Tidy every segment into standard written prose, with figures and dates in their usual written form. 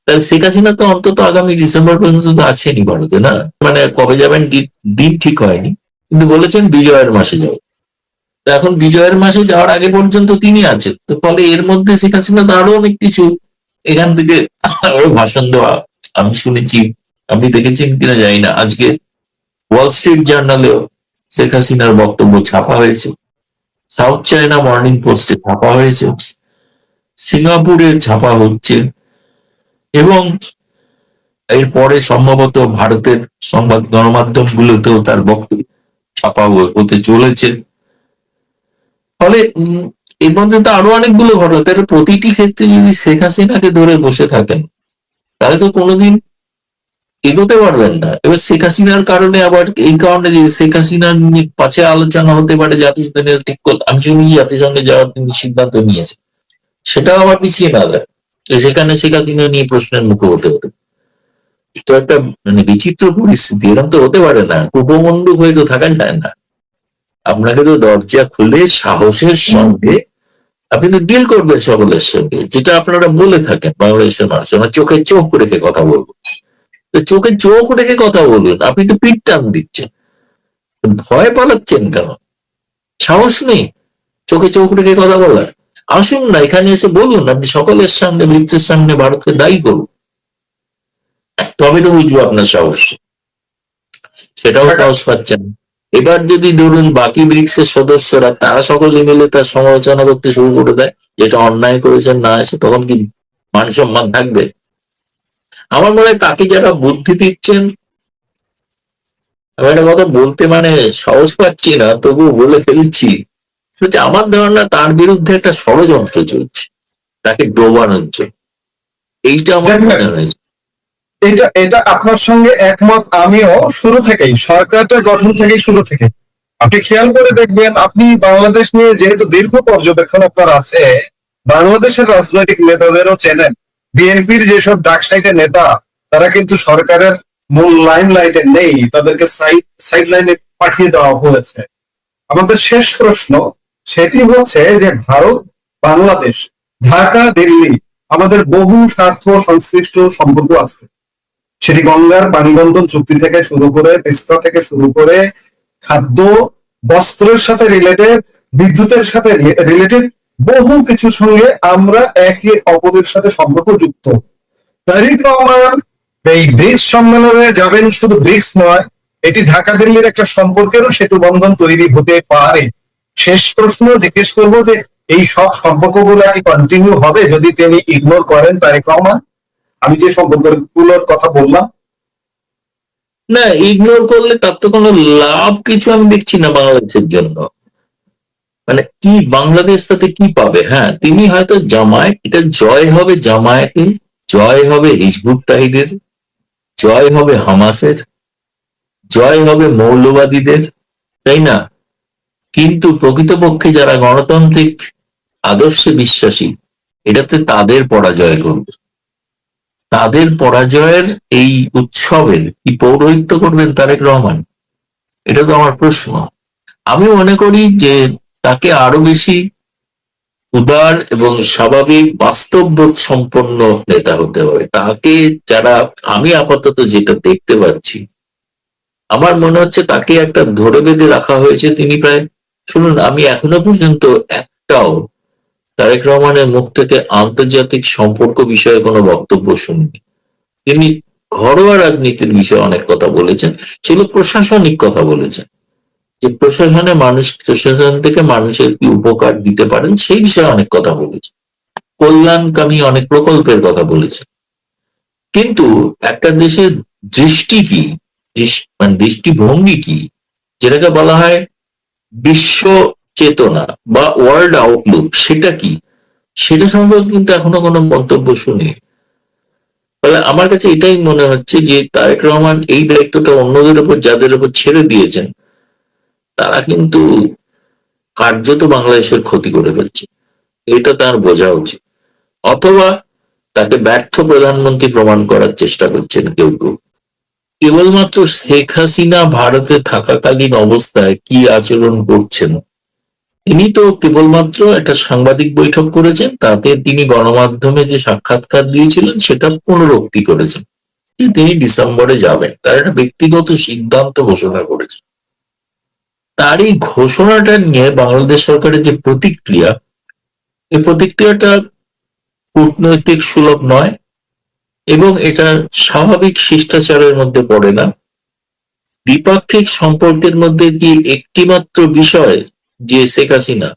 তাহলে শেখ হাসিনা তো অন্তত আগামী ডিসেম্বর পর্যন্ত তো আছেনই ভারতে, না? মানে কবে যাবেন দিন ঠিক হয়নি, কিন্তু বলেছেন বিজয়ের মাসে যাও। তো এখন বিজয়ের মাসে যাওয়ার আগে পর্যন্ত তিনি আছেন, তো ফলে এর মধ্যে শেখ হাসিনা তো আরো অনেক কিছু এখান থেকে আরো ভাষণ দেওয়া আমি শুনেছি। আপনি দেখেছেন কিনা জানি না, আজকে ওয়াল স্ট্রিট জার্নালেও শেখ হাসিনার বক্তব্য ছাপা হয়েছে, সাউথ চায়না মর্নিং পোস্টে ছাপা হয়েছে, সিঙ্গাপুরে ছাপা হচ্ছে, এবং এরপরে সম্ভবত ভারতের সংবাদ গণমাধ্যম গুলোতেও তার বক্তব্য ছাপা হতে চলেছে। ফলে এর মধ্যে তো আরো অনেকগুলো ঘটনা, তার প্রতিটি ক্ষেত্রে যদি শেখ হাসিনাকে ধরে বসে থাকেন তাহলে তো কোনোদিন এগোতে পারবেন না। এবার শেখ হাসিনার কারণে আবার এই কারণে যে শেখ হাসিনার পাশে আলোচনা হতে পারে জাতিসংঘের ঠিক আমি শুনেছি জাতিসংঘে যাওয়ার তিনি সিদ্ধান্ত নিয়েছে, সেটাও আবার পিছিয়ে না দেয়, সেখানে শেখ হাসিনা নিয়ে প্রশ্নের মুখে হতে হতে। তো একটা মানে বিচিত্র পরিস্থিতি, এরকম তো হতে পারে না, কুপমন্ডুক হয়ে তো থাকা যায় না। আপনাকে তো দরজা খুলে সাহসের সঙ্গে আপনি তো ডিল করবেন সকলের সঙ্গে, যেটা আপনারা বলে থাকেন বাংলাদেশের মানুষ, আমরা চোখে চোখ রেখে কথা বলবো। তো চোখে চোখ রেখে কথা বলুন, আপনি তো পিঠ টান দিচ্ছেন, ভয় পালাচ্ছেন কেন? সাহস নেই চোখে চোখ রেখে কথা বলার? আসুন না এখানে এসে বলুন, আপনি সকলের সামনে ব্রিক্সের সামনে ভারতকে দায়ী করুন, তবে তো বুঝবো আপনার সাহস। সেটাও সাহস পাচ্ছেন। এবার যদি ধরুন বাকি ব্রিক্সের সদস্যরা তারা সকলে মিলে তার সমালোচনা করতে শুরু করে দেয়, যেটা অন্যায় করেছেন না এসে, তখন কি মান সম্মান থাকবে? আমার মনে হয় তাকে যারা বুদ্ধি দিচ্ছেন, আমি একটা কথা বলতে মানে সাহস পাচ্ছি না, তবুও বলে ফেলছি, আমার ধারণা তার বিরুদ্ধে একটা ষড়যন্ত্র চলছে তাকে ডোবানোর জন্য। এইটা আমার মনে হয়েছে। এটা এটা আপনার সঙ্গে একমত আমিও, শুরু থেকেই সরকারটা গঠন থেকেই শুরু থেকে আপনি খেয়াল করে দেখবেন, আপনি বাংলাদেশ নিয়ে যেহেতু দীর্ঘ পর্যবেক্ষণ আপনার আছে, বাংলাদেশের রাজনৈতিক নেতাদেরও চেনেন। বিএনপির যেসব ডাকসাইটের নেতা, তারা কিন্তু সরকারের মূল লাইন লাইটে নেই, তাদেরকে সাইড লাইনে পাঠিয়ে দেওয়া হয়েছে। আমাদের শেষ প্রশ্ন সেটি হচ্ছে যে ভারত বাংলাদেশ, ঢাকা দিল্লি, আমাদের বহু স্বার্থ সংশ্লিষ্ট সম্পর্ক আছে। সেটি গঙ্গার পানি বন্টন চুক্তি থেকে শুরু করে, তিস্তা থেকে শুরু করে, খাদ্য বস্ত্রের সাথে রিলেটেড, বিদ্যুতের সাথে রিলেটেড, বহু কিছুর সঙ্গে আমরা একে অপরের সাথে সম্পর্ক যুক্ত। তারেক রহমান এই ব্রিক্স সম্মেলনে যাবেন, শুধু ব্রিক্স নয়, এটি ঢাকা দিল্লির একটা সম্পর্কেরও সেতু বন্ধন তৈরি হতে পারে। শেষ প্রশ্ন জিজ্ঞেস করবো যে এই সব সম্পর্কগুলো কি কন্টিনিউ হবে যদি তিনি ইগনোর করেন তারেক রহমান? আমি যে সম্পর্কগুলোর কথা বললাম, না, ইগনোর করলে তার তো কোনো লাভ কিছু আমি দেখছি না বাংলাদেশের জন্য। মানে কি বাংলাদেশ তাতে কি পাবে? হ্যাঁ, তিনি হয়তো জামায়াত, এটা জয় হবে জামায়াতের, জয় হবে হিজবুত তাহিদের, জয় হবে হামাসের, জয় হবে মৌলবাদীদের, তাই না? কিন্তু প্রকৃতপক্ষে যারা গণতান্ত্রিক আদর্শে বিশ্বাসী, এটাতে তাদের পরাজয় করবে। তাদের পরাজয়ের এই উৎসবের কি পৌরোহিত্য করবেন তারেক রহমান? এটা তো আমার প্রশ্ন। আমি মনে করি যে তাকে আরো বেশি উদার এবং স্বাভাবিক বাস্তববোধ সম্পন্ন নেতা হতে হবে। তাকে যারা, আমি আপাতত যেটা দেখতে পাচ্ছি, আমার মনে হচ্ছে তাকে একটা ধরে বেঁধে রাখা হয়েছে। তিনি প্রায়, শুনুন, আমি এখনো পর্যন্ত একটাও তারেক রহমানের মুখ থেকে আন্তর্জাতিক সম্পর্ক বিষয়ে কোনো বক্তব্য শুনিনি। তিনি ঘরোয়া রাজনীতির বিষয়ে অনেক কথা বলেছেন, সেগুলো প্রশাসনিক কথা বলেছেন, যে প্রশাসন থেকে মানুষের কি উপকার দিতে পারেন সেই বিষয়ে অনেক কথা বলেছেন, কল্যাণকামী অনেক প্রকল্পের কথা বলেছেন। কিন্তু একটা দেশের দৃষ্টি কি, মানে দৃষ্টিভঙ্গি কি, যেটাকে বলা হয় বিশ্ব চেতনা বা ওয়ার্ল্ড আউটলুক, সেটা কি, সেটা সম্পর্কে কিন্তু এখনো কোনো মন্তব্য শুনি। ফলে আমার কাছে এটাই মনে হচ্ছে যে তারেক রহমান এই দায়িত্বটা অন্যদের উপর যাদের উপর ছেড়ে দিয়েছেন, তারা কিন্তু কার্যত বাংলাদেশের ক্ষতি করে ফেলছে। এটা তার বোঝা উচিত। অথবা তাকে ব্যর্থ প্রধানমন্ত্রী প্রমাণ করার চেষ্টা করছেন কেউ কেউ। কেবলমাত্র শেখ হাসিনা ভারতে থাকাকালীন অবস্থায় কি আচরণ করছেন তিনি তো কেবলমাত্র একটা সাংবাদিক বৈঠক করেছেন, তাতে তিনি গণমাধ্যমে যে সাক্ষাৎকার দিয়েছিলেন সেটা পুনরুক্তি করেছেন যে তিনি ডিসেম্বরে যাবেন, তার একটা ব্যক্তিগত সিদ্ধান্ত ঘোষণা করেছেন। তার এই ঘোষণাটা নিয়ে বাংলাদেশ সরকারের যে প্রতিক্রিয়া, এই প্রতিক্রিয়াটা কূটনৈতিক সুলভ নয় এবং এটা স্বাভাবিক শিষ্টাচারের মধ্যে পড়ে না। দ্বিপাক্ষিক সম্পর্কের মধ্যে কি একটিমাত্র বিষয় যে শেখ হাসিনা,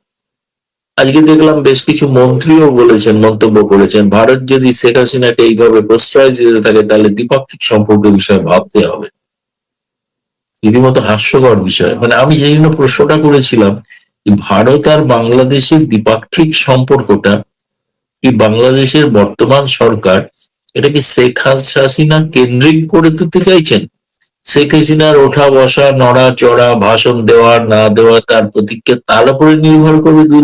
আজকে দেখলাম বেশ কিছু মন্ত্রীও বলেছেন, মন্তব্য করেছেন, ভারত যদি শেখ হাসিনাকে এইভাবে প্রশ্রয় দিতে থাকে তাহলে দ্বিপাক্ষিক সম্পর্কের বিষয়ে ভাবতে হবে। রীতিমতো হাস্যকর বিষয়। মানে আমি সেই জন্য প্রশ্নটা করেছিলাম, ভারত আর বাংলাদেশের দ্বিপাক্ষিক সম্পর্কটা কি বাংলাদেশের বর্তমান সরকার এটা কি শেখ হাসিনা কেন্দ্রিক করে তুলতে চাইছেন? শেখ হাসিনার ওঠা বসা, নড়া চড়া, ভাষণ দেওয়া না দেওয়া, তার প্রতিক্রিয়া, তার উপরে নির্ভর করবে দুই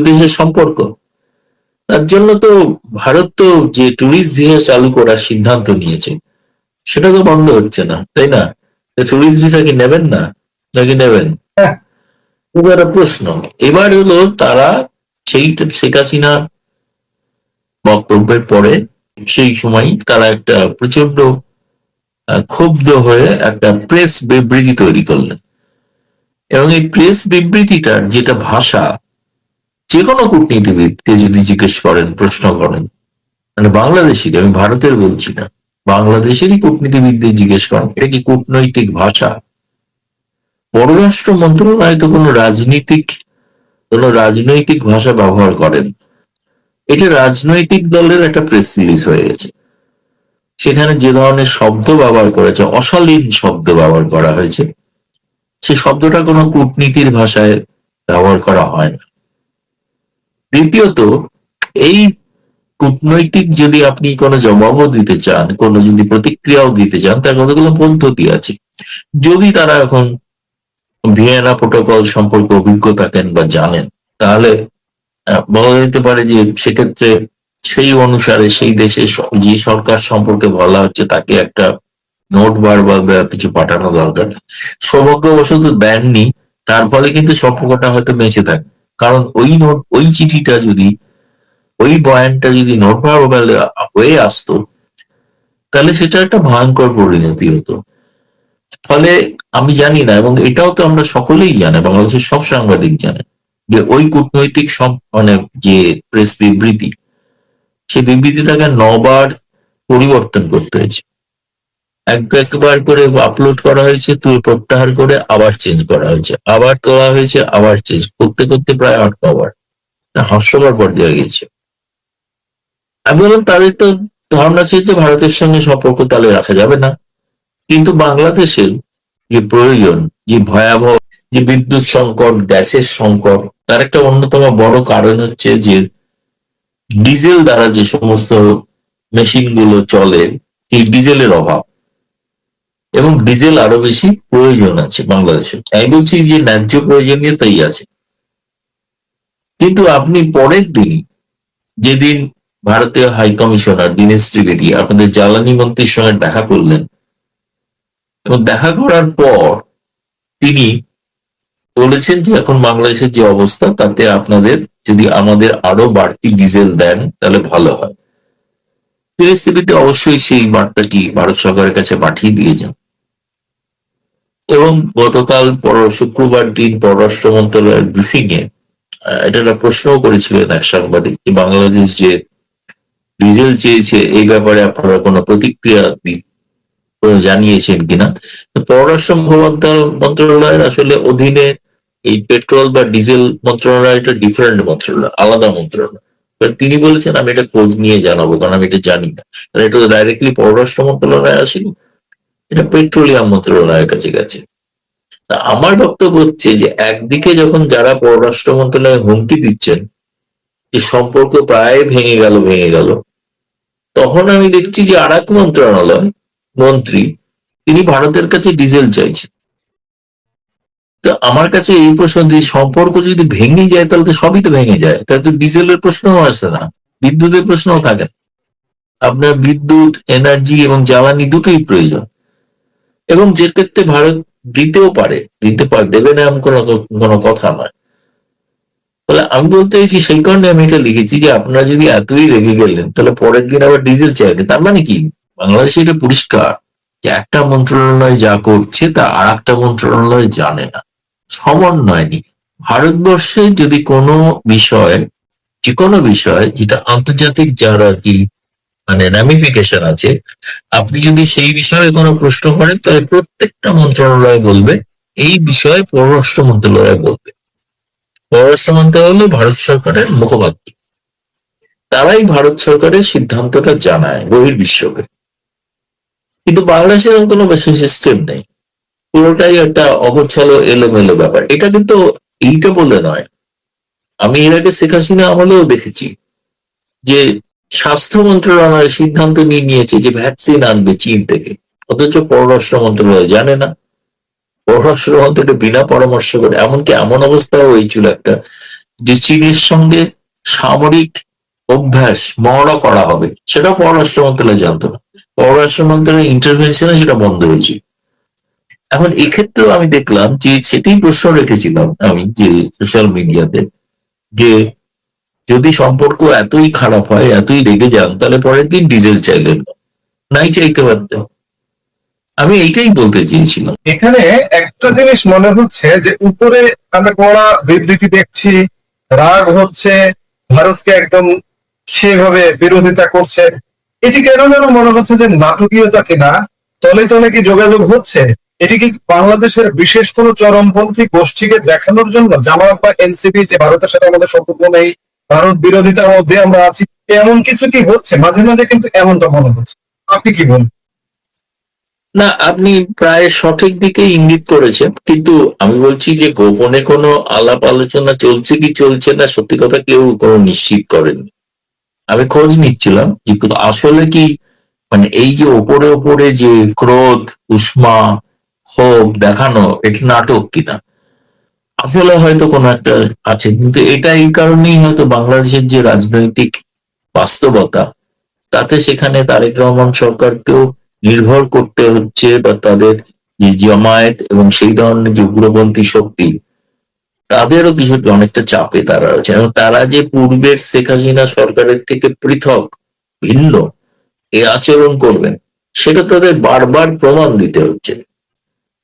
দেশের সম্পর্ক। তার জন্য তো ভারত তো যে ট্যুরিস্ট ভিসা চালু করার সিদ্ধান্ত নিয়েছে সেটা তো বন্ধ হচ্ছে না, তাই না? ট্যুরিস্ট ভিসা কি নেবেন না, নাকি নেবেন? হ্যাঁ, এবার প্রশ্ন, এবার হলো তারা সেইটা শেখ হাসিনা বক্তব্যের পরে সেই সময় তারা একটা প্রচন্ড ক্ষুব্ধ হয়ে একটা প্রেস বিবৃতি তৈরি করলেন। এবং এই প্রেস বিবৃতিটার যেটা ভাষা, যে কোনো কূটনীতিবিদকে যদি জিজ্ঞেস করেন, প্রশ্ন করেন, মানে বাংলাদেশির, আমি ভারতের বলছি না, বাংলাদেশেরই কূটনীতিবিদদের জিজ্ঞেস করেন এটা কি কূটনৈতিক ভাষা? পররাষ্ট্র মন্ত্রণালয় তো কোনো রাজনৈতিক ভাষা ব্যবহার করেন। এটা রাজনৈতিক দলের একটা প্রেস রিলিজ হয়ে গেছে। সেখানে যে ধরনের শব্দ ব্যবহার করেছে, অশালীন শব্দ ব্যবহার করা হয়েছে, সে শব্দটা কোনো কূটনীতির ভাষায় ব্যবহার করা হয় না। দ্বিতীয়ত, এই কূটনৈতিক যদি আপনি কোনো জবাবও দিতে চান, কোনো যদি প্রতিক্রিয়াও দিতে চান, তার কতগুলো পদ্ধতি আছে। যদি তারা এখন ভিয়েনা প্রোটোকল সম্পর্কে অভিজ্ঞ থাকেন বা জানেন, তাহলে বলা যেতে পারে যে সেক্ষেত্রে সেই অনুসারে সেই দেশের যে সরকার সম্পর্কে বলা হচ্ছে তাকে একটা নোট বা কিছু পাঠানো দরকার। সৌভাগ্যবশত দেননি, তার ফলে কিন্তু সম্পর্কটা হয়তো বেঁচে থাকে। কারণ ওই চিঠিটা যদি, ওই বয়ানটা যদি নোট ভার্বালে হয়ে আসতো, তাহলে সেটা একটা ভয়ঙ্কর পরিণতি হতো। ফলে আমি জানি না, এবং এটাও তো আমরা সকলেই জানে, বাংলাদেশের সব সাংবাদিক জানে, যে ওই কূটনৈতিক মানে যে প্রেস বিবৃতি, সেই বিবৃতিটাকে 9 বার পরিবর্তন করতে হয়েছে। একবার করে আপলোড করা হয়েছে, তুই প্রত্যাহার করে আবার চেঞ্জ করা হয়েছে, আবার তোলা হয়েছে, আবার চেঞ্জ করতে করতে প্রায় 8-9 বার। হাস্যকর পর্যায়ে গিয়েছে। আমি বললাম তাদের তো ধারণা ছিল যে ভারতের সঙ্গে সম্পর্ক তাহলে রাখা যাবে না, কিন্তু বাংলাদেশের যে প্রয়োজন, যে ভয়াবহ যে বিদ্যুৎ সংকট, গ্যাসের সংকট, তার একটা অন্যতম বড় কারণ হচ্ছে যে ডিজেল দ্বারা যে সমস্ত মেশিন গুলো চলে, সেই ডিজেলের অভাব, এবং ডিজেল আরো বেশি প্রয়োজন আছে বাংলাদেশে। আমি বলছি যে ন্যায্য প্রয়োজনীয়তাই আছে, কিন্তু আপনি পরের দিন, যেদিন ভারতীয় হাই কমিশনার দীনেশ ত্রিবেদী আপনাদের জ্বালানি মন্ত্রীর সঙ্গে দেখা করলেন, এবং দেখা করার পর তিনি বলেছেন যে এখন বাংলাদেশের যে অবস্থা, তাতে আপনাদের যদি আমাদের আরো বাড়তি ডিজেল দেন তাহলে ভালো হয়। দীনেশ ত্রিবেদী অবশ্যই সেই বার্তাটি ভারত সরকারের কাছে পাঠিয়ে দিয়েছেন, এবং গতকাল শুক্রবার দিন পররাষ্ট্র মন্ত্রণালয়ের ব্রিফিং এ এটা একটা প্রশ্নও করেছিলেন এক সাংবাদিক, যে বাংলাদেশ যে ডিজেল চেয়েছে এই ব্যাপারে আপনারা কোনো প্রতিক্রিয়া জানিয়েছেন কিনা। পররাষ্ট্র মন্ত্রণালয়ের আসলে অধীনে এই পেট্রোল বা ডিজেল মন্ত্রণালয়টা ডিফারেন্ট মন্ত্রণালয়, আলাদা মন্ত্রণালয়। তিনি বলেছেন আমি এটা খোঁজ নিয়ে জানাবো, কারণ আমি এটা জানি না। এটা তো ডাইরেক্টলি পররাষ্ট্র মন্ত্রণালয় আসেনি, এটা পেট্রোলিয়াম মন্ত্রণালয়ের কাছে গেছে। তা আমার বক্তব্য হচ্ছে যে একদিকে যখন যারা পররাষ্ট্র মন্ত্রণালয়ে হুমকি দিচ্ছেন যে সম্পর্ক প্রায় ভেঙে গেল, তখন আমি দেখছি যে আর এক মন্ত্রণালয় মন্ত্রী তিনি ভারতের কাছে ডিজেল চাইছেন। তো আমার কাছে এই প্রশ্ন, যে সম্পর্ক যদি ভেঙে যায় তাহলে তো সবই তো ভেঙে যায়, তাহলে তো ডিজেলের প্রশ্নও আসে না, বিদ্যুতের প্রশ্নও থাকে না। আপনার বিদ্যুৎ, এনার্জি এবং জ্বালানি দুটোই প্রয়োজন, এবং যে ক্ষেত্রে ভারত দিতে পারে, দেবে না এমন কোনো কোনো কথা নয়। তাহলে আমি বলতে চাইছি, সেই কারণে আমি এটা লিখেছি যে আপনারা যদি এতই রেগে গেলেন তাহলে পরের দিন আবার ডিজেল চাইলেন। তার মানে কি, বাংলাদেশে এটা পরিষ্কার যে একটা মন্ত্রণালয় যা করছে তা আর একটা মন্ত্রণালয় জানে না, সমন্বয় নেই। ভারতবর্ষে যদি কোনো বিষয়, যে কোনো বিষয় যেটা আন্তর্জাতিক যার আর কি মানে র্যামিফিকেশন আছে, আপনি যদি সেই বিষয়ে কোনো প্রশ্ন করেন তাহলে প্রত্যেকটা মন্ত্রণালয় বলবে এই বিষয়ে পররাষ্ট্র মন্ত্রণালয় বলবে। পররাষ্ট্র মন্ত্রণালয় হলো ভারত সরকারের মুখপাত্র, তারাই ভারত সরকারের সিদ্ধান্তটা জানায় বহির্বিশ্বকে। কিন্তু বাংলাদেশে এরকম কোনো বেশি সিস্টেম নেই, পুরোটাই একটা অগোছালো এলোমেলো ব্যাপার। এটা কিন্তু এইটা বলে নয়, আমি এর আগে শেখ হাসিনা আমলেও দেখেছি যে স্বাস্থ্য মন্ত্রণালয় সিদ্ধান্ত নিয়ে নিয়েছে যে ভ্যাকসিন আনবে চীন থেকে, অথচ পররাষ্ট্র মন্ত্রণালয় জানে না। পররাষ্ট্র মন্ত্রীকে বিনা পরামর্শ করে, এমনকি এমন অবস্থাও হয়েছিল একটা, যে চীনের সঙ্গে সামরিক অভ্যাস মহড়া করা হবে, সেটা পররাষ্ট্র মন্ত্রণালয় জানতো না। পররাষ্ট্র মন্ত্রণালয়ের ইন্টারভেনশনে সেটা বন্ধ হয়েছে। এখন এক্ষেত্রেও আমি দেখলাম যে সেটাই প্রশ্ন রেখেছিলাম আমি যে সোশ্যাল মিডিয়াতে, যে যদি সম্পর্ক এতই খারাপ হয়, এতই রেগে যান, তাহলে পরের দিন ডিজেল চাইলেন না, নাই চাইতে পারতেন। আমি এইটাই বলতে চেয়েছিলাম। এখানে একটা জিনিস মনে হচ্ছে যে উপরে আমরা কড়া বিবৃতি দেখছি, রাগ হচ্ছে, ভারতকে একদম সেভাবে বিরোধিতা করছে। এটি কেন যেন মনে হচ্ছে যে নাটকীয়তা কিনা, তলে তলে কি যোগাযোগ হচ্ছে? এটি কি বাংলাদেশের বিশেষ কোনো চরমপন্থী গোষ্ঠীকে দেখানোর জন্য, জামায়াত বা এনসিপি, যে ভারতের সাথে আমাদের সম্পর্ক নেই, ভারত বিরোধিতার মধ্যে আমরা আছি, এমন কিছু কি হচ্ছে? মাঝে মাঝে কিন্তু এমনটা মনে হচ্ছে। আপনি কি বলেন? না, আপনি প্রায় সঠিক দিকে ইঙ্গিত করেছেন, কিন্তু আমি বলছি যে গোপনে কোনো আলাপ আলোচনা চলছে কি চলছে না, সত্যি কথা কেউ কোনো নিশ্চিত করেনি। আমি খোঁজ নিচ্ছিলাম কিন্তু আসলে কি, মানে এই যে ওপরে ওপরে যে ক্রোধ, উষ্মা, ক্ষোভ দেখানো, এটি নাটক কিনা, আসলে হয়তো কোনো একটা আছে। কিন্তু এটা এই কারণেই হয়তো বাংলাদেশের যে রাজনৈতিক বাস্তবতা, তাতে সেখানে তারেক রহমান সরকারকেও নির্ভর করতে হচ্ছে, বা তাদের যে জামায়াত এবং সেই ধরনের যে উগ্রপন্থী শক্তি, তাদেরও কিছু অনেকটা চাপে তারা রয়েছে। এবং তারা যে পূর্বের শেখ হাসিনা সরকারের থেকে পৃথক, ভিন্ন এই আচরণ করবেন, সেটা তাদের বারবার প্রমাণ দিতে হচ্ছে।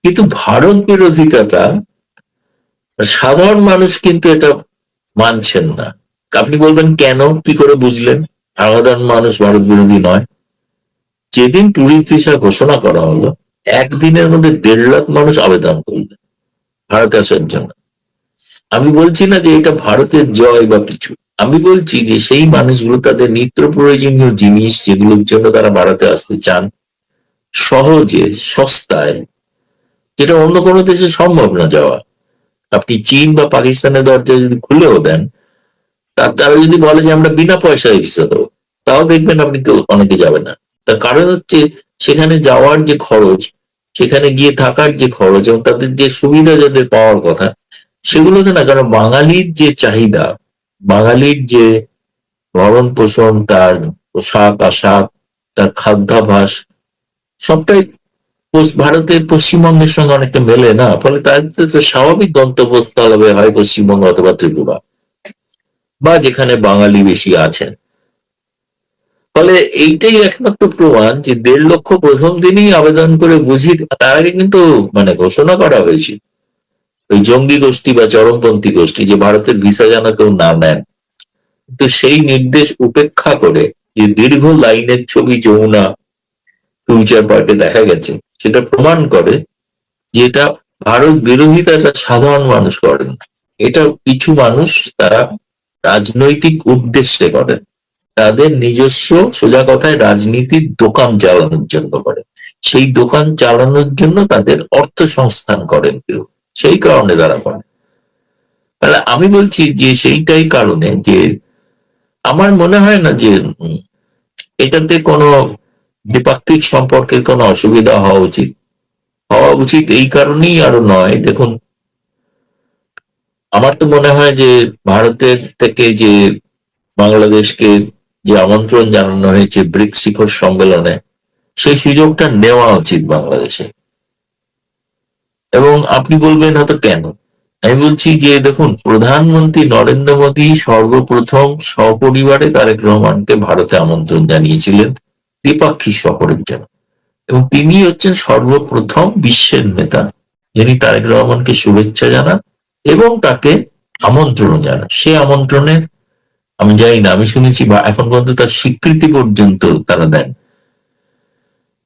কিন্তু ভারত বিরোধিতাটা সাধারণ মানুষ কিন্তু এটা মানছেন না। আপনি বলবেন কেন, কি করে বুঝলেন সাধারণ মানুষ ভারত বিরোধী নয়? যেদিন ট্যুরিস্ট ভিসা ঘোষণা করা হলো, একদিনের মধ্যে 1.5 লাখ মানুষ আবেদন করলেন ভারতে আসার জন্য। আমি বলছি না যে এটা ভারতের জয় বা কিছু, আমি বলছি যে সেই মানুষগুলো তাদের নিত্য প্রয়োজনীয় জিনিস যেগুলোর জন্য তারা ভারতে আসতে চান, সহজে, সস্তায়, যেটা অন্য কোনো দেশে সম্ভব না যাওয়া। আপনি চীন বা পাকিস্তানের দরজা যদি খুলেও দেন, তারা যদি বলে যে আমরা বিনা পয়সায় ভিসা দেবো, তাও দেখবেন আপনি তো অনেকে যাবে না। তার কারণ হচ্ছে সেখানে যাওয়ার যে খরচ, সেখানে গিয়ে থাকার যে খরচ, এবং তাদের যে সুবিধা যাদের পাওয়ার কথা, সেগুলোতে না। কারণ বাঙালির যে চাহিদা, বাঙালির যে ভরণ পোষণ, তার পোশাক আশাক, তার খাদ্যাভ্যাস, সবটাই ভারতের পশ্চিমবঙ্গের সঙ্গে অনেকটা মেলে না। ফলে তাদের তো স্বাভাবিক গন্তব্যস্থল হবে হয় পশ্চিমবঙ্গ অথবা ত্রিপুরা, বা যেখানে বাঙালি বেশি আছেন। ফলে এইটাই একমাত্র প্রমাণ যে 1.5 লক্ষ প্রথম দিনই আবেদন করে বুঝিয়ে, তার আগে কিন্তু মানে ঘোষণা করা হয়েছিল ওই জঙ্গি গোষ্ঠী বা চরমপন্থী গোষ্ঠী যে ভারতের ভিসা যেন কেউ না নেন। তো সেই নির্দেশ উপেক্ষা করে যে দীর্ঘ লাইনের ছবি যমুনা ফিউচার পার্কে দেখা গেছে, সেটা প্রমাণ করে যে এটা ভারত বিরোধিতাটা সাধারণ মানুষ করেন, এটা কিছু মানুষ তারা রাজনৈতিক উদ্দেশ্যে করেন, তাদের নিজস্ব, সোজা কথায় রাজনীতির দোকান চালানোর জন্য করেন। সেই দোকান চালানোর জন্য তাদের অর্থ সংস্থান করেন কেউ, সেই কারণে তারা করেন। তাহলে আমি বলছি যে সেইটাই কারণে যে আমার মনে হয় না যে এটাতে কোনো দ্বিপাক্ষিক সম্পর্কের কোনো অসুবিধা হওয়া উচিত এই কারণেই আরো নয়। দেখুন, আমার তো মনে হয় যে ভারতের থেকে যে বাংলাদেশকে যে আমন্ত্রণ জানানো হয়েছে ব্রিক্স শিখর সম্মেলনে, সেই সুযোগটা নেওয়া উচিত বাংলাদেশে। এবং আপনি বলবেন হয়তো কেন, আমি বলছি যে দেখুন, প্রধানমন্ত্রী নরেন্দ্র মোদী সর্বপ্রথম সপরিবারে তারেক রহমানকে ভারতে আমন্ত্রণ জানিয়েছিলেন দ্বিপাক্ষিক সফরের জন্য, এবং তিনি হচ্ছেন সর্বপ্রথম বিশ্বের নেতা যিনি তারেক রহমানকে শুভেচ্ছা জানান এবং তাকে আমন্ত্রণ জানান। সে আমন্ত্রণের আমি জানি না, আমি শুনেছি বা এখন পর্যন্ত তার স্বীকৃতি পর্যন্ত তারা দেন।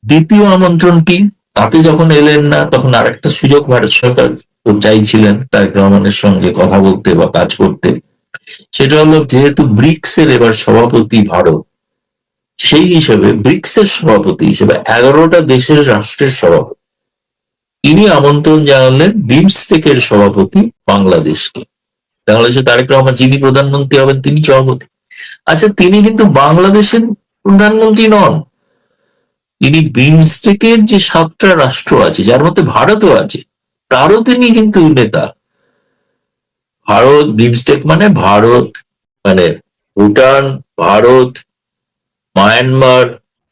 দ্বিতীয় আমন্ত্রণটি, তাতে যখন এলেন না তখন আরেকটা সুযোগ ভারত সরকার চাইছিলেন তারেক রহমানের সঙ্গে কথা বলতে বা কাজ করতে। সেটা হলো, যেহেতু ব্রিক্স এর এবার সভাপতি ভারত, সেই হিসেবে ব্রিক্স এর সভাপতি হিসেবে 11টা দেশের রাষ্ট্রের সভাপতি তিনি আমন্ত্রণ জানালেন বিমস্টেকের সভাপতি বাংলাদেশকে। বাংলাদেশে তারেক রহমান যিনি প্রধানমন্ত্রী হবেন তিনি সভাপতি। আচ্ছা, তিনি কিন্তু বাংলাদেশের প্রধানমন্ত্রী নন, তিনি বিমস্টেকের যে 7টা রাষ্ট্র আছে যার মধ্যে ভারতও আছে তারও তিনি কিন্তু নেতা। ভারত, বিমস্টেক মানে ভারত, মানে ভুটান, ভারত, মায়ানমার,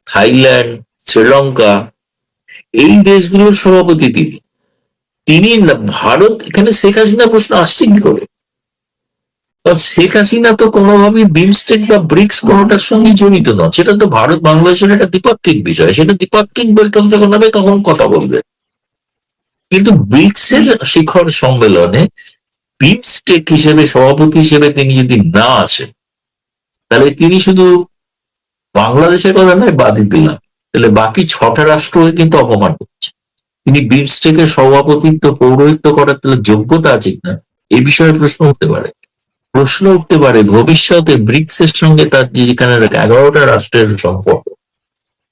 থাইল্যান্ড, শ্রীলঙ্কা, এই দেশগুলোর সভাপতি তিনি। তিনি ভারত, এখানে শেখ হাসিনা প্রশ্ন আসছে কি করে? কারণ শেখ হাসিনা তো কোনোভাবেই বিমস্টেক বা ব্রিক্স কোনোটার সঙ্গে জড়িত নয়, সেটা তো ভারত বাংলাদেশের একটা দ্বিপাক্ষিক বিষয়, সেটা দ্বিপাক্ষিক বৈঠক যখন হবে তখন কথা বলবে। কিন্তু ব্রিক্স এর শিখর সম্মেলনে বিমস্টেক হিসেবে সভাপতি হিসেবে তিনি যদি না আসেন, তাহলে তিনি শুধু বাংলাদেশের কথা নয় বাদই দিলাম, তাহলে বাকি 6টা রাষ্ট্রকে কিন্তু অপমান করছে। তিনি বিমস্টেকের সভাপতিত্ব পৌরোহিত্য করার তাহলে যোগ্যতা আছে কিনা, এই বিষয়ে প্রশ্ন উঠতে পারে। প্রশ্ন উঠতে পারে ভবিষ্যতে ব্রিক্স এর সঙ্গে তার যেখানে 11টা রাষ্ট্রের সম্পর্ক,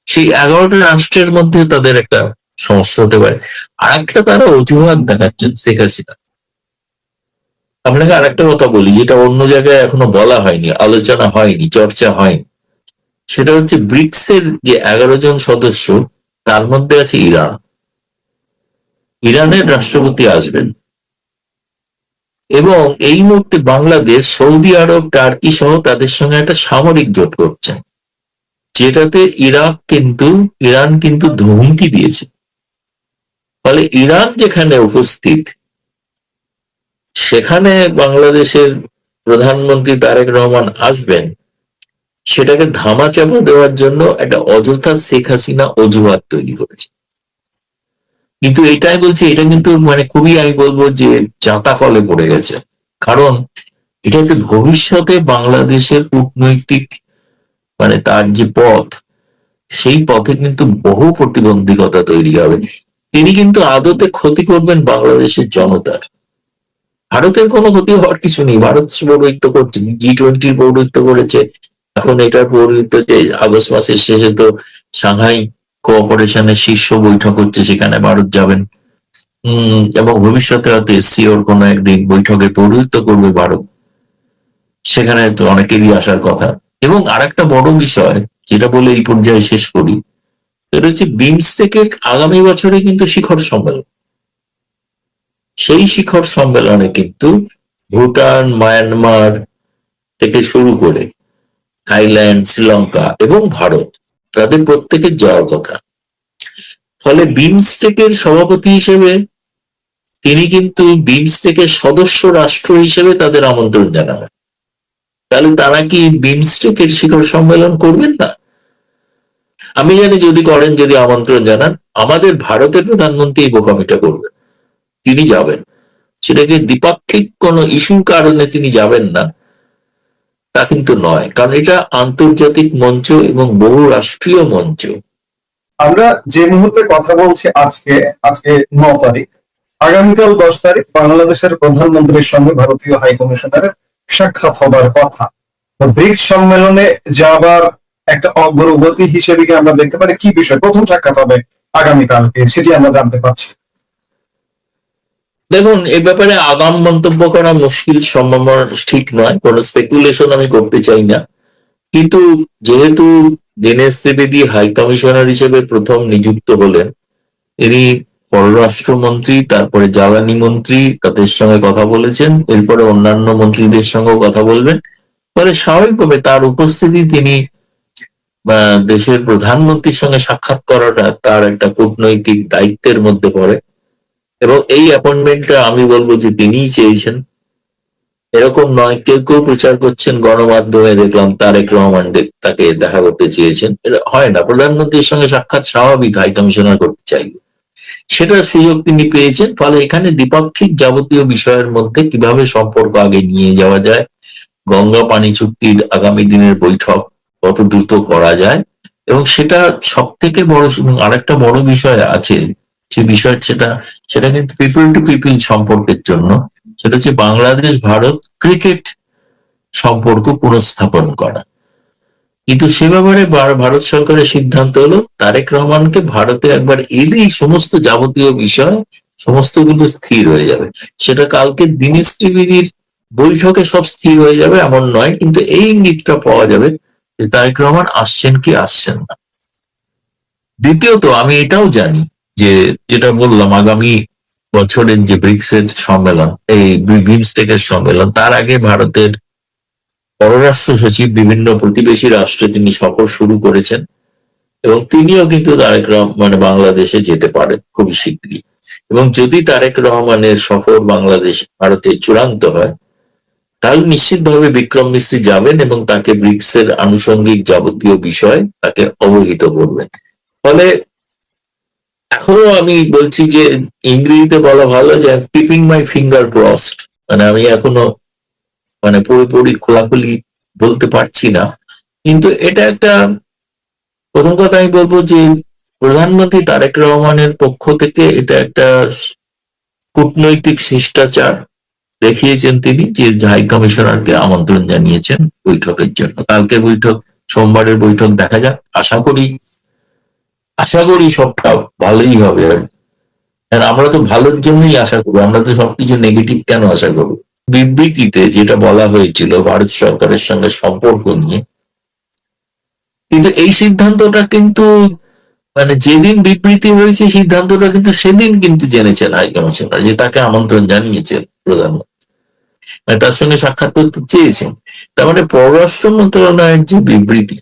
সেই 11টা রাষ্ট্রের মধ্যে তাদের একটা সমস্যা হতে পারে। আর একটা তারা অজুহাত দেখাচ্ছেন শেখ হাসিনা। আপনাকে আরেকটা কথা বলি, যেটা অন্য জায়গায় এখনো বলা হয়নি, আলোচনা হয়নি, চর্চা হয়নি। সেটা হচ্ছে ব্রিক্স এর যে 11 জন সদস্য তার মধ্যে আছে ইরান। ইরানের রাষ্ট্রপতি আসবেন, এবং এই মুহূর্তে বাংলাদেশ সৌদি আরব, টার্কি সহ তাদের সঙ্গে একটা সামরিক জোট করছে, যেটাতে ইরান কিন্তু হুমকি দিয়েছে। ফলে ইরান যেখানে উপস্থিত, সেখানে বাংলাদেশের প্রধানমন্ত্রী তারেক রহমান আসবেন, সেটাকে ধামাচাপা দেওয়ার জন্য একটা অযথা শেখ হাসিনা অজুহাত তৈরি করেছে। কিন্তু এটাই বলছি, এটা কিন্তু মানে খুবই, আমি বলবো যে জাতা কলে পড়ে গেছে। কারণ এটা একটা ভবিষ্যতে বাংলাদেশের কূটনৈতিক মানে তার যে পথ, সেই পথে কিন্তু বহু প্রতিবন্ধকতা তৈরি হবে। তিনি কিন্তু আদতে ক্ষতি করবেন বাংলাদেশের জনতার। ভারতের কোনো ক্ষতি হওয়ার কিছু নেই, ভারত পৌরোহিত্য করছে, G20 পৌরোহিত্য করেছে, এখন এটার পৌরোহিত্য আগস্ট মাসের শেষে তো সাংহাই কোঅপারেশনের শীর্ষ বৈঠক হচ্ছে, সেখানে ভারত যাবেন। এবং ভবিষ্যতে হয়তো SCO-র কোনো একদিন বৈঠকে পৌরোহিত্য করবে ভারত, সেখানে তো অনেকেরই আসার কথা। এবং আরেকটা বড় বিষয় যেটা বলে এই পর্যায়ে শেষ করি, সেটা হচ্ছে বিমস্টেকের আগামী বছরে কিন্তু শিখর সম্মেলন। সেই শিখর সম্মেলনে কিন্তু ভুটান, মায়ানমার থেকে শুরু করে থাইল্যান্ড, শ্রীলঙ্কা এবং ভারত, তাদের প্রত্যেকের যাওয়ার কথা। ফলে বিমস্টেকের সভাপতি হিসেবে তিনি কিন্তু বিমস্টেকের সদস্য রাষ্ট্র হিসেবে তাদের আমন্ত্রণ জানাবেন। তাহলে তারা কি বিমস্টেকের শিখর সম্মেলন করবেন না? আমি জানি যদি করেন, যদি আমন্ত্রণ জানান, আমাদের ভারতের প্রধানমন্ত্রী এই বোকামিটা করবেন, তিনি যাবেন। সেটাকে দ্বিপাক্ষিক কোনো ইস্যুর কারণে তিনি যাবেন না তা কিন্তু নয়, কারণ এটা আন্তর্জাতিক মঞ্চ এবং বহু রাষ্ট্রীয় মঞ্চ। আমরা যে মুহূর্তে কথা বলছি, আজকে আজকে 9 তারিখ, আগামীকাল 10 তারিখ বাংলাদেশের প্রধানমন্ত্রীর সঙ্গে ভারতীয় হাই কমিশনারের সাক্ষাৎ হবার কথা। ব্রিক্স সম্মেলনে যাবার একটা অগ্রগতি হিসেবে কি আমরা দেখতে পারি কি বিষয় প্রথম সাক্ষাৎ হবে আগামীকালকে, সেটি আমরা জানতে পারছি। দেখুন, এ ব্যাপারে আগাম মন্তব্য করা মুশকিল, সম্ভাবনা ঠিক নয়, কোনো স্পেকুলেশন আমি করতে চাই না। কিন্তু যেহেতু দীনেশ ত্রিবেদী হাই কমিশনার হিসেবে প্রথম নিযুক্ত হলেন, ইনি পররাষ্ট্রমন্ত্রী, তারপরে জ্বালানি মন্ত্রী, তাদের সঙ্গে কথা বলেছেন, এরপরে অন্যান্য মন্ত্রীদের সঙ্গেও কথা বলবেন। ফলে স্বাভাবিকভাবে তার উপস্থিতি, তিনি দেশের প্রধানমন্ত্রীর সঙ্গে সাক্ষাৎ করাটা তার একটা কূটনৈতিক দায়িত্বের মধ্যে পড়ে। এবং এই অ্যাপয়েন্টমেন্টটা আমি বলবো যে তিনিই চেয়েছেন, এরকম নয়। কেউ কেউ প্রচার করছেন, গণমাধ্যমে দেখলাম তারেক রহমান তাকে দেখা করতে চেয়েছেন। এটা হয় না, প্রধানমন্ত্রীর সঙ্গে সাক্ষাৎ স্বাভাবিক, হাই কমিশনার করতে চাইবে, সেটার সুযোগ তিনি পেয়েছেন। ফলে এখানে দ্বিপাক্ষিক যাবতীয় বিষয়ের মধ্যে কিভাবে সম্পর্ক আগে নিয়ে যাওয়া যায়, গঙ্গা পানি চুক্তির আগামী দিনের বৈঠক কত দ্রুত করা যায়, এবং সেটা সব থেকে বড় আরেকটা বড় বিষয় আছে, যে বিষয় সেটা সেটা কিন্তু পিপল টু পিপল সম্পর্কের জন্য, সেটা হচ্ছে বাংলাদেশ ভারত ক্রিকেট সম্পর্ক পুনঃস্থাপন করা। কিন্তু সে ব্যাপারে ভারত সরকারের সিদ্ধান্ত হলো তারেক রহমানকে ভারতে একবার এলেই সমস্ত যাবতীয় বিষয় সমস্তগুলো স্থির হয়ে যাবে। সেটা কালকে দীনেশ ত্রিবেদীর বৈঠকে সব স্থির হয়ে যাবে এমন নয়, কিন্তু এই ইঙ্গিতটা পাওয়া যাবে যে তারেক রহমান আসছেন কি আসছেন না। দ্বিতীয়ত আমি এটাও জানি যে, যেটা বললাম, আগামী বছরের যে ব্রিক্স এর সম্মেলন, এই বিমস্টেকের সম্মেলন, তার আগে ভারতের পররাষ্ট্র সচিব বিভিন্ন প্রতিবেশী রাষ্ট্রে তিনি সফর শুরু করেছেন, এবং তিনিও কিন্তু তারেক রহমান বাংলাদেশে যেতে পারেন খুবই শীঘ্রই। এবং যদি তারেক রহমানের সফর বাংলাদেশ ভারতে চূড়ান্ত হয়, তাহলে নিশ্চিতভাবে বিক্রম মিস্ত্রি যাবেন এবং তাকে ব্রিক্স এর আনুষঙ্গিক যাবতীয় বিষয় তাকে অবহিত করবেন। ফলে এখনো আমি বলছি যে, ইংরেজিতে বলা ভালো যে কিপিং মাই ফিঙ্গার ক্রসড, মানে আমি এখনো পুরোপুরি খোলাখুলি বলতে পারছি না, কিন্তু এটা একটা, প্রথম কথা আমি বলবো যে প্রধানমন্ত্রী তারেক রহমানের পক্ষ থেকে এটা একটা কূটনৈতিক শিষ্টাচার দেখিয়েছেন তিনি, যে হাই কমিশনারকে আমন্ত্রণ জানিয়েছেন বৈঠকের জন্য। কালকে বৈঠক, সোমবারের বৈঠক দেখা যাক, আশা করি সবটা ভালোই হবে। আর আমরা তো ভালোর জন্যই আশা করি, আমরা তো সবকিছু নেগেটিভ কেন আশা করবো। বিবৃতিতে যেটা বলা হয়েছিল ভারত সরকারের সঙ্গে সম্পর্ক নিয়ে, কিন্তু এই সিদ্ধান্তটা কিন্তু যেদিন বিবৃতি হয়েছে সিদ্ধান্তটা কিন্তু সেদিন কিন্তু জেনেছেন হাই কমিশনার, যে তাকে আমন্ত্রণ জানিয়েছেন প্রধানমন্ত্রী, তার সঙ্গে সাক্ষাৎ করতে চেয়েছেন। তার মানে পররাষ্ট্র মন্ত্রণালয়ের যে বিবৃতি,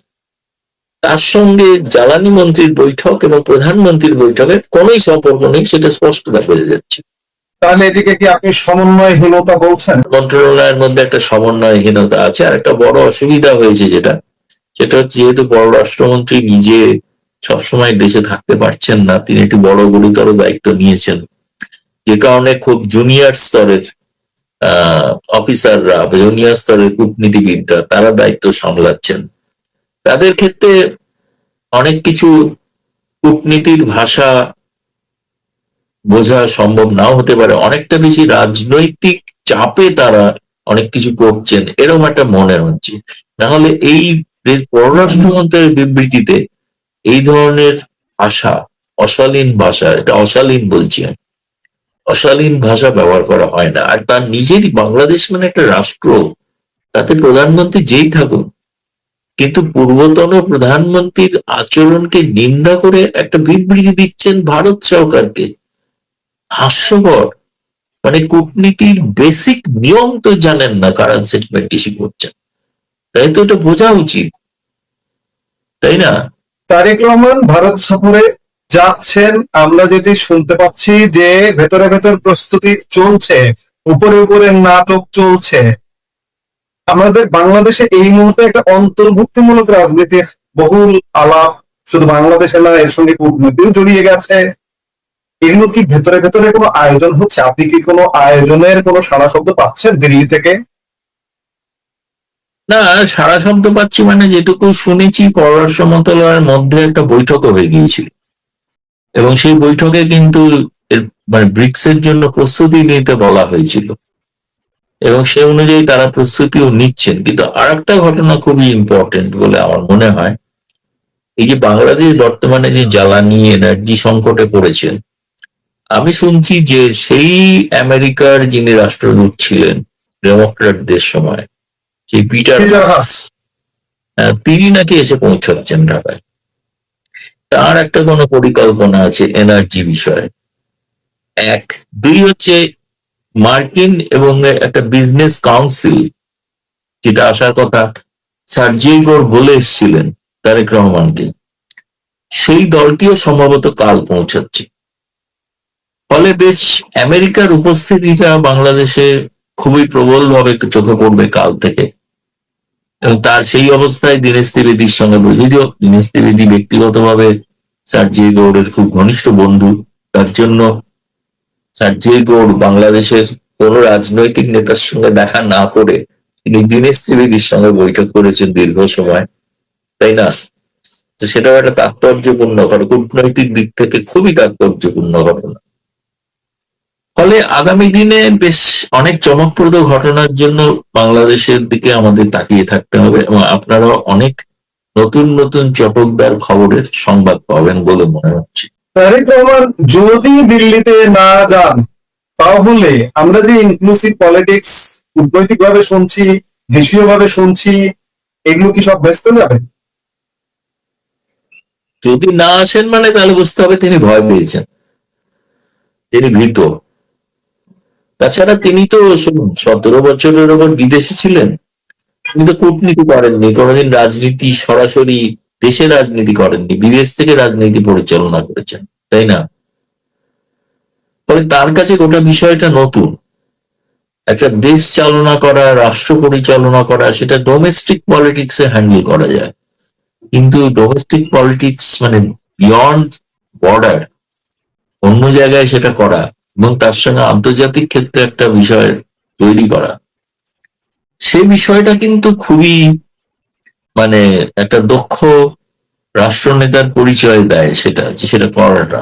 তার সঙ্গে জ্বালানি মন্ত্রীর বৈঠক এবং প্রধানমন্ত্রীর বৈঠকের কোনোই সম্পর্ক নেই, সেটা স্পষ্ট বোঝা যাচ্ছে। তাহলে এটিকে কি আপনি সমন্বয়হীনতা বলছেন? মন্ত্রণালয়ের মধ্যে একটা সমন্বয়হীনতা আছে। আর একটা বড় অসুবিধা হয়েছে সেটা হচ্ছে, যেহেতু পররাষ্ট্রমন্ত্রী নিজে সবসময় দেশে থাকতে পারছেন না, তিনি একটি বড় গুরুতর দায়িত্ব নিয়েছেন, যে কারণে খুব জুনিয়র স্তরের অফিসাররা, জুনিয়র স্তরের কূটনীতিবিদরা তারা দায়িত্ব সামলাচ্ছেন। তাদের ক্ষেত্রে অনেক কিছু কূটনীতির ভাষা বোঝা সম্ভব নাও হতে পারে, অনেকটা বেশি রাজনৈতিক চাপে তারা অনেক কিছু করছেন এরকম একটা মনে হচ্ছে। নাহলে এই পররাষ্ট্রমন্ত্রীর বিবৃতিতে এই ধরনের ভাষা, অশালীন ভাষা, এটা অশালীন বলছি আমি, অশালীন ভাষা ব্যবহার করা হয় না। আর তার নিজেরই, বাংলাদেশ মানে একটা রাষ্ট্র, তাতে প্রধানমন্ত্রী যেই থাকুন, কিন্তু পূর্বতন প্রধানমন্ত্রীর আচরণকে নিন্দা করে একটা বিবৃতি দিচ্ছেন ভারত সরকারকে, হাস্যকর। কূটনীতির বেসিক নিয়ম তো জানেন না, কারণ সেটমেন্ট ইস্যু করছেন, তাই তো এটা বোঝা উচিত, তাই না? তারেক রহমান ভারত সফরে যাচ্ছেন, আমরা যেটি শুনতে পাচ্ছি যে ভেতরে ভেতর প্রস্তুতি চলছে, উপরে উপরে নাটক চলছে। আমাদের বাংলাদেশে এই মুহূর্তে একটা অন্তর্ভুক্তিমূলক রাজনীতির বহুল আলাপ, শুধু বাংলাদেশে না, এর সঙ্গে কূটনীতিও জড়িয়ে গেছে। এগুলো কি ভেতরে ভেতরে কোনো আয়োজন হচ্ছে? আপনি কি কোনো আয়োজনের কোনো সাড়া শব্দ পাচ্ছেন দিল্লি থেকে? না, সারা শব্দ পাচ্ছি যেটুকু শুনেছি, পররাষ্ট্র মন্ত্রণালয়ের মধ্যে একটা বৈঠকও হয়ে গিয়েছিল, এবং সেই বৈঠকে কিন্তু ব্রিক্স এর জন্য প্রস্তুতি নিতে বলা হয়েছিল, এবং সে অনুযায়ী তারা প্রস্তুতিও নিচ্ছেন। কিন্তু আর একটা ঘটনা খুবই ইম্পর্টেন্ট বলে আমার মনে হয়, এই যে বাংলাদেশ বর্তমানে যে জ্বালানি এনার্জি সংকটে পড়েছেন, আমি শুনছি যে সেই আমেরিকার যিনি রাষ্ট্রদূত ছিলেন ডেমোক্র্যাটদের সময়, সেই পিটার হাস, তিনি নাকি এসে পৌঁছাচ্ছেন ঢাকায়। তার একটা কোনো পরিকল্পনা আছে এনার্জি বিষয়ে। এক, দুই হচ্ছে মার্কিন এবং একটা বিজনেস কাউন্সিল, যেটা আসার কথা, সার্জিও গোর বলে এসেছিলেন তারেক রহমানকে, সেই দলটিও সম্ভবত কাল পৌঁছাচ্ছে। ফলে বেশ আমেরিকার উপস্থিতিটা বাংলাদেশে খুবই প্রবলভাবে চোখে পড়বে কাল থেকে। এবং তার সেই অবস্থায় দীনেশ ত্রিবেদীর সঙ্গে যদিও দীনেশ ত্রিবেদী ব্যক্তিগতভাবে সার্জি গৌড়ের খুব ঘনিষ্ঠ বন্ধু, তার জন্য সার্জি গৌড় বাংলাদেশের কোন রাজনৈতিক নেতার সঙ্গে দেখা না করে তিনি দীনেশ ত্রিবেদীর সঙ্গে বৈঠক করেছেন দীর্ঘ সময়, তাই না? তো সেটাও একটা তাৎপর্যপূর্ণ ঘটনা, কূটনৈতিক দিক থেকে খুবই তাৎপর্যপূর্ণ ঘটনা। ফলে আগামী দিনে বেশ অনেক চমকপ্রদ ঘটনার জন্য বাংলাদেশের দিকে আমাদের তাকিয়ে থাকতে হবে, এবং আপনারা অনেক নতুন নতুন চটকদার খবরের সংবাদ পাবেন বলে মনে হচ্ছে। তারেক রহমান যদি দিল্লিতে না যান, তাহলে আমরা যে ইনক্লুসিভ পলিটিক্স কূটনৈতিক ভাবে শুনছি, দেশীয় ভাবে শুনছি, এগুলো কি সব ব্যস্ত যাবে? যদি না আসেন মানে তাহলে বুঝতে হবে তিনি ভয় পেয়েছেন, তিনি ভীত। তাছাড়া তিনি তো 17 বছরের ওপর বিদেশে ছিলেন, তিনি তো কূটনীতি করেননি কোনোদিন, রাজনীতি সরাসরি দেশের রাজনীতি করেননি, বিদেশ থেকে রাজনীতি পরিচালনা করেছেন, তাই না? ফলে তার কাছে গোটা বিষয়টা নতুন। একটা দেশ চালনা করা, রাষ্ট্র পরিচালনা করা, সেটা ডোমেস্টিক পলিটিক্সে হ্যান্ডেল করা যায়, কিন্তু ডোমেস্টিক পলিটিক্স মানে বিয়ন্ড বর্ডার, অন্য জায়গায় সেটা করা এবং তার সঙ্গে আন্তর্জাতিক ক্ষেত্রে একটা বিষয় তৈরি করা, সেই বিষয়টা কিন্তু খুবই মানে একটা দক্ষ রাষ্ট্রনেতার পরিচয় দেয়, সেটা যে সেটা করাটা।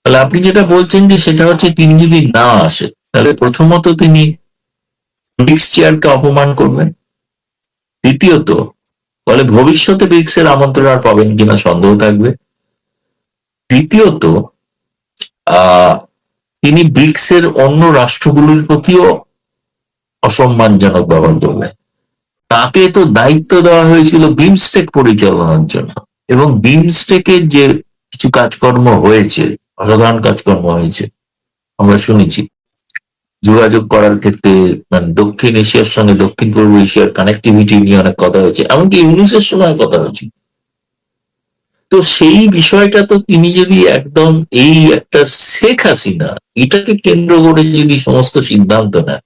তাহলে আপনি যেটা বলছেন যে সেটা হচ্ছে তিনি যদি না আসে তাহলে প্রথমত তিনি ব্রিক্স চেয়ারকে অপমান করবেন, দ্বিতীয়ত ফলে ভবিষ্যতে ব্রিক্সের আমন্ত্রণ আর পাবেন কিনা সন্দেহ থাকবে, তৃতীয়ত আহ তিনি ব্রিক্সের অন্য রাষ্ট্রগুলোর প্রতিও অসম্মানজনক ব্যবহার করবেন। তাকে তো দায়িত্ব দেওয়া হয়েছিল বিমস্টেক পরিচালনার জন্য, এবং বিমস্টেকের যে কিছু কাজকর্ম হয়েছে, অসাধারণ কাজকর্ম হয়েছে আমরা শুনেছি, যোগাযোগ করার ক্ষেত্রে মানে দক্ষিণ এশিয়ার সঙ্গে দক্ষিণ পূর্ব এশিয়ার কানেক্টিভিটি নিয়ে অনেক কথা হয়েছে, এমনকি ইউনুসের সময় কথা হয়েছে। তো সেই বিষয়টা তো তিনি যদি একদম এই একটা শেখ হাসিনা এটাকে কেন্দ্র করে যদি সমস্ত সিদ্ধান্ত নেন,